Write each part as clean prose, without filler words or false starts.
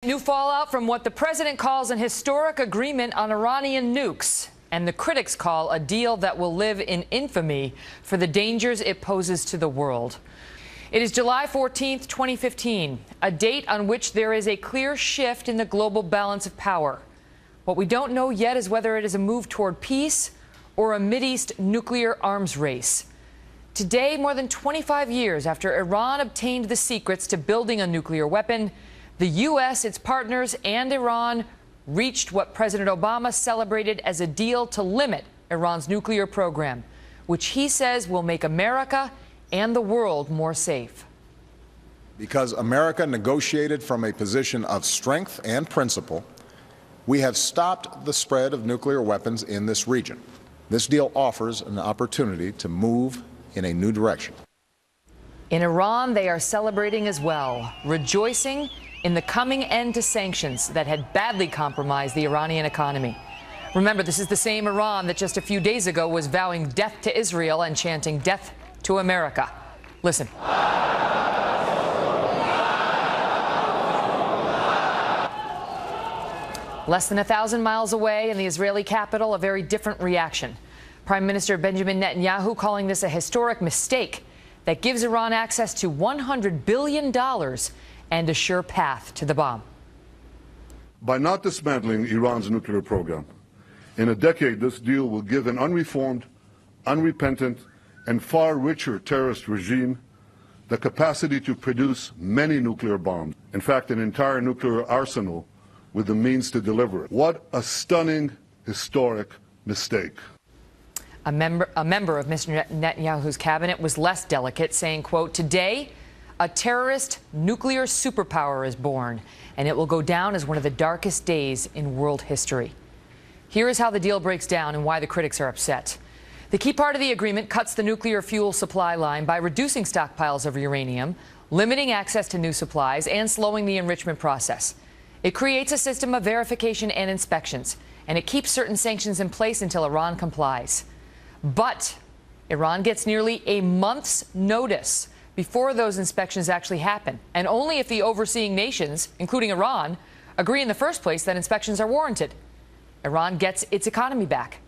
New fallout from what the president calls an historic agreement on Iranian nukes, and the critics call a deal that will live in infamy for the dangers it poses to the world. It is July 14th, 2015, a date on which there is a clear shift in the global balance of power. What we don't know yet is whether it is a move toward peace or a Mideast nuclear arms race. Today, more than 25 years after Iran obtained the secrets to building a nuclear weapon, the U.S., its partners, and Iran reached what President Obama celebrated as a deal to limit Iran's nuclear program, which he says will make America and the world more safe. Because America negotiated from a position of strength and principle, we have stopped the spread of nuclear weapons in this region. This deal offers an opportunity to move in a new direction. In Iran, they are celebrating as well, rejoicing in the coming end to sanctions that had badly compromised the Iranian economy. Remember, this is the same Iran that just a few days ago was vowing death to Israel and chanting death to America. Listen. Less than 1,000 miles away in the Israeli capital, a very different reaction. Prime Minister Benjamin Netanyahu calling this a historic mistake that gives Iran access to $100 billion and a sure path to the bomb. By not dismantling Iran's nuclear program, in a decade this deal will give an unreformed, unrepentant, and far richer terrorist regime the capacity to produce many nuclear bombs. In fact, an entire nuclear arsenal with the means to deliver it. What a stunning, historic mistake. A member of Mr. Netanyahu's cabinet was less delicate, saying, quote, "Today, a terrorist nuclear superpower is born, and it will go down as one of the darkest days in world history." Here is how the deal breaks down and why the critics are upset. The key part of the agreement cuts the nuclear fuel supply line by reducing stockpiles of uranium, limiting access to new supplies, and slowing the enrichment process. It creates a system of verification and inspections, and it keeps certain sanctions in place until Iran complies. But Iran gets nearly a month's notice before those inspections actually happen, and only if the overseeing nations, including Iran, agree in the first place that inspections are warranted. Iran gets its economy back.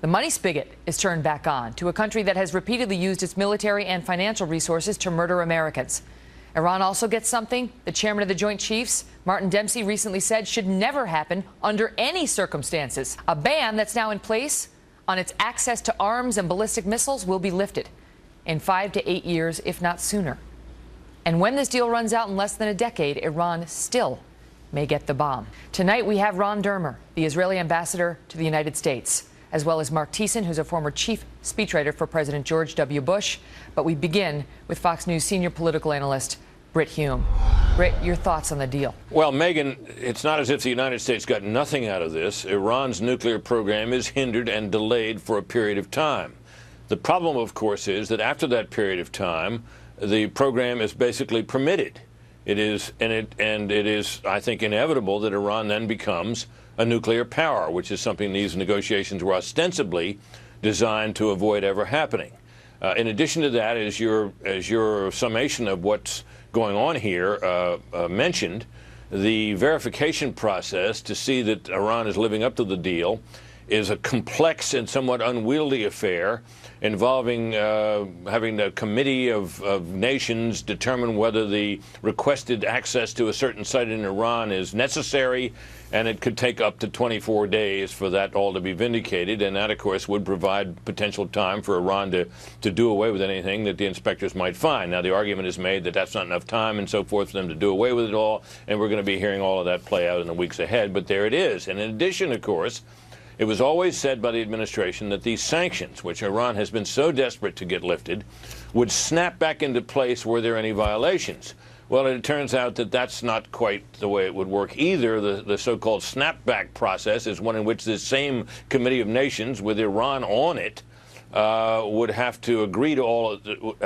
The money spigot is turned back on to a country that has repeatedly used its military and financial resources to murder Americans. Iran also gets something the chairman of the Joint Chiefs, Martin Dempsey, recently said should never happen under any circumstances. A ban that's now in place on its access to arms and ballistic missiles will be lifted in 5 to 8 years, if not sooner. And when this deal runs out in less than a decade, Iran still may get the bomb. Tonight, we have Ron Dermer, the Israeli ambassador to the United States, as well as Mark Thiessen, who's a former chief speechwriter for President George W. Bush. But we begin with Fox News senior political analyst Brit Hume. Brit, your thoughts on the deal? Well, Megan, it's not as if the United States got nothing out of this. Iran's nuclear program is hindered and delayed for a period of time. The problem, of course, is that after that period of time, the program is basically permitted. It is, I think, inevitable that Iran then becomes a nuclear power, which is something these negotiations were ostensibly designed to avoid ever happening. In addition to that, as your summation of what's going on here mentioned, the verification process to see that Iran is living up to the deal is a complex and somewhat unwieldy affair involving having a committee of nations determine whether the requested access to a certain site in Iran is necessary, and it could take up to 24 days for that all to be vindicated, and that, of course, would provide potential time for Iran to do away with anything that the inspectors might find. Now, the argument is made that that's not enough time and so forth for them to do away with it all, and we're going to be hearing all of that play out in the weeks ahead, but there it is. And in addition, of course, it was always said by the administration that these sanctions, which Iran has been so desperate to get lifted, would snap back into place were there any violations. Well, it turns out that that's not quite the way it would work either. The so-called snapback process is one in which this same committee of nations with Iran on it would have to agree to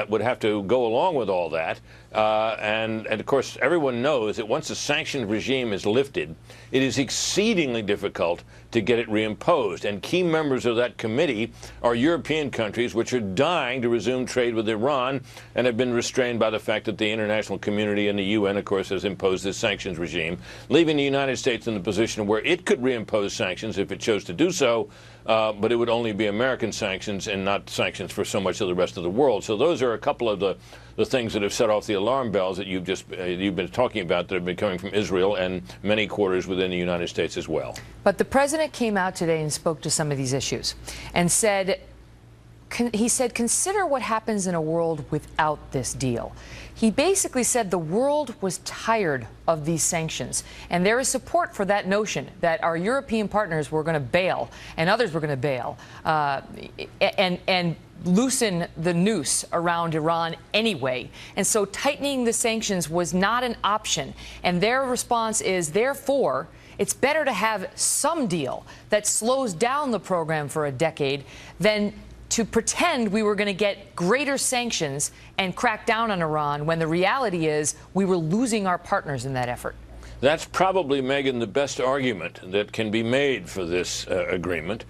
would have to go along with all that And of course, everyone knows that once a sanctioned regime is lifted, it is exceedingly difficult to get it reimposed. And key members of that committee are European countries which are dying to resume trade with Iran and have been restrained by the fact that the international community and the UN, of course, has imposed this sanctions regime, leaving the United States in the position where it could reimpose sanctions if it chose to do so, but it would only be American sanctions and not sanctions for so much of the rest of the world. So those are a couple of the things that have set off the alarm bells that you've been talking about that have been coming from Israel and many quarters within the United States as well. But the president came out today and spoke to some of these issues and said, he said, consider what happens in a world without this deal. He basically said the world was tired of these sanctions, and there is support for that notion that our European partners were going to bail and others were going to bail and loosen the noose around Iran anyway. And so tightening the sanctions was not an option. And their response is, therefore, it's better to have some deal that slows down the program for a decade than to pretend we were going to get greater sanctions and crack down on Iran when the reality is we were losing our partners in that effort. That's probably, Megyn, the best argument that can be made for this agreement,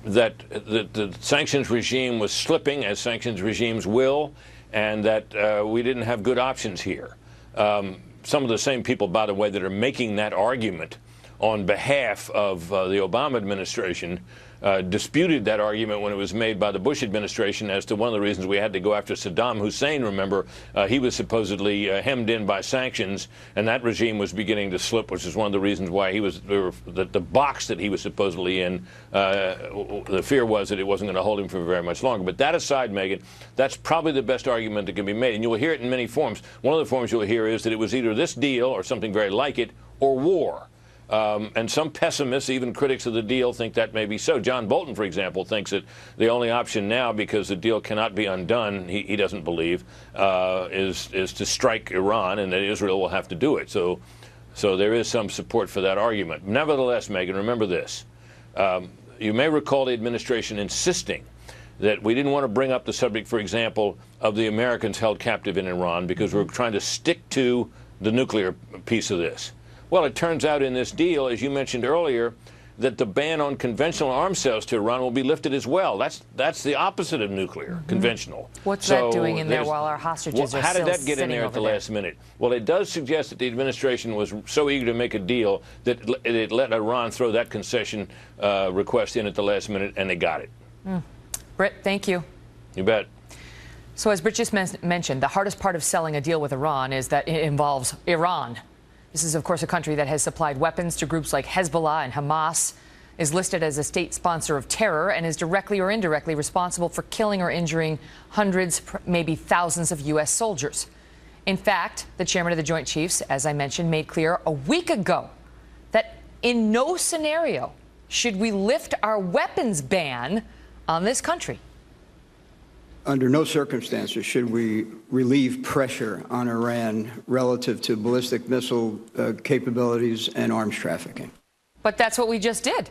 that the sanctions regime was slipping, as sanctions regimes will, and that we didn't have good options here. Some of the same people, by the way, that are making that argument on behalf of the Obama administration disputed that argument when it was made by the Bush administration as to one of the reasons we had to go after Saddam Hussein. Remember, he was supposedly hemmed in by sanctions, and that regime was beginning to slip, which is one of the reasons why he was the box that he was supposedly in. The fear was that it wasn't going to hold him for very much longer. But that aside, Megyn, that's probably the best argument that can be made, and you will hear it in many forms. One of the forms you'll hear is that it was either this deal or something very like it or war. And some pessimists, even critics of the deal, think that may be so. John Bolton, for example, thinks that the only option now, because the deal cannot be undone, he doesn't believe, is to strike Iran, and that Israel will have to do it. So there is some support for that argument. Nevertheless, Megyn, remember this. You may recall the administration insisting that we didn't want to bring up the subject, for example, of the Americans held captive in Iran because we were trying to stick to the nuclear piece of this. Well, it turns out in this deal, as you mentioned earlier, that the ban on conventional arms sales to Iran will be lifted as well. That's the opposite of nuclear, conventional. What's that doing in there while our hostages are how still did that get in there at the last minute? Well, it does suggest that the administration was so eager to make a deal that it let Iran throw that concession request in at the last minute, and they got it. Britt, thank you. You bet. So as Britt just mentioned, the hardest part of selling a deal with Iran is that it involves Iran. This is, of course, a country that has supplied weapons to groups like Hezbollah and Hamas, is listed as a state sponsor of terror, and is directly or indirectly responsible for killing or injuring hundreds, maybe thousands of U.S. soldiers. In fact, the chairman of the Joint Chiefs, as I mentioned, made clear a week ago that in no scenario should we lift our weapons ban on this country. Under no circumstances should we relieve pressure on Iran relative to ballistic missile capabilities and arms trafficking. But that's what we just did.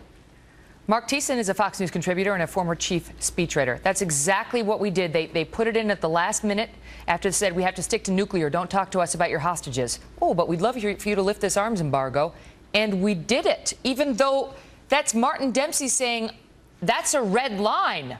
Mark Thiessen is a Fox News contributor and a former chief speechwriter. That's exactly what we did. They put it in at the last minute after they said we have to stick to nuclear. Don't talk to us about your hostages. Oh, but we'd love for you to lift this arms embargo. And we did it, even though that's Martin Dempsey saying that's a red line.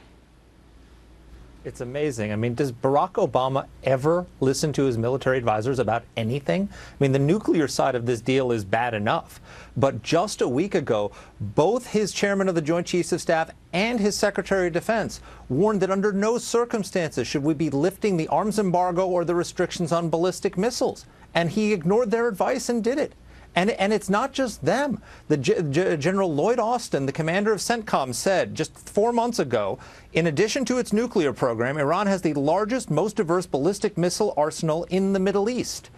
It's amazing. I mean, does Barack Obama ever listen to his military advisors about anything? I mean, the nuclear side of this deal is bad enough. But just a week ago, both his chairman of the Joint Chiefs of Staff and his Secretary of Defense warned that under no circumstances should we be lifting the arms embargo or the restrictions on ballistic missiles. And he ignored their advice and did it. And it's not just them. General Lloyd Austin, the commander of CENTCOM, said just 4 months ago, in addition to its nuclear program, Iran has the largest, most diverse ballistic missile arsenal in the Middle East.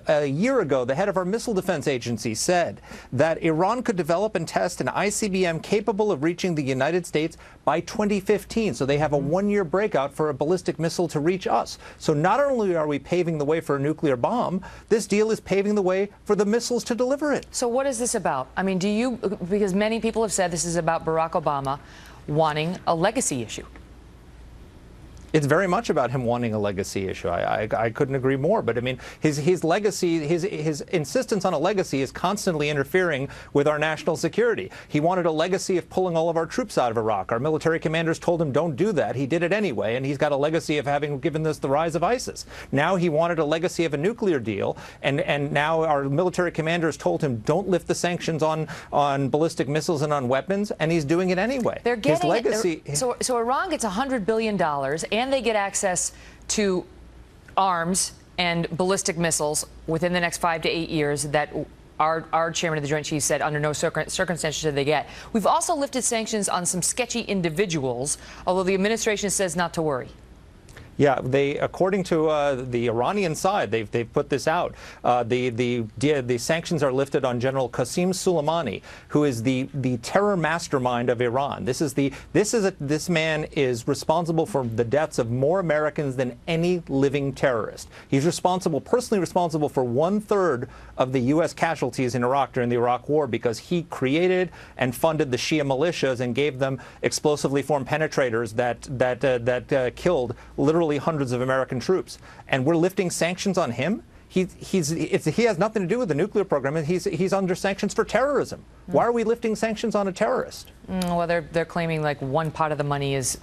A year ago, the head of our Missile Defense Agency said that Iran could develop and test an ICBM capable of reaching the United States by 2015. So they have a one-year breakout for a ballistic missile to reach us. So not only are we paving the way for a nuclear bomb, this deal is paving the way for the missiles to deliver it. So what is this about? I mean, because many people have said this is about Barack Obama wanting a legacy issue. It's very much about him wanting a legacy issue. I couldn't agree more. But I mean, his legacy, his insistence on a legacy is constantly interfering with our national security. He wanted a legacy of pulling all of our troops out of Iraq. Our military commanders told him, don't do that. He did it anyway, and he's got a legacy of having given us the rise of ISIS. Now he wanted a legacy of a nuclear deal, and now our military commanders told him, don't lift the sanctions on ballistic missiles and on weapons, and he's doing it anyway. They're getting his legacy. So Iran gets $100 billion, and they get access to arms and ballistic missiles within the next 5 to 8 years that our chairman of the Joint Chiefs said under no circumstances should they get. We've also lifted sanctions on some sketchy individuals, although the administration says not to worry. Yeah, according to the Iranian side, they've put this out. The sanctions are lifted on General Qasem Soleimani, who is the terror mastermind of Iran. This man is responsible for the deaths of more Americans than any living terrorist. He's personally responsible for 1/3 of the U.S. casualties in Iraq during the Iraq War because he created and funded the Shia militias and gave them explosively formed penetrators that killed literally hundreds of American troops. And we're lifting sanctions on him? He has nothing to do with the nuclear program. He's under sanctions for terrorism. Why are we lifting sanctions on a terrorist? Well, they're claiming like one part of the money is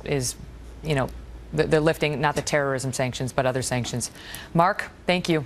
they're lifting not the terrorism sanctions but other sanctions. Mark, thank you.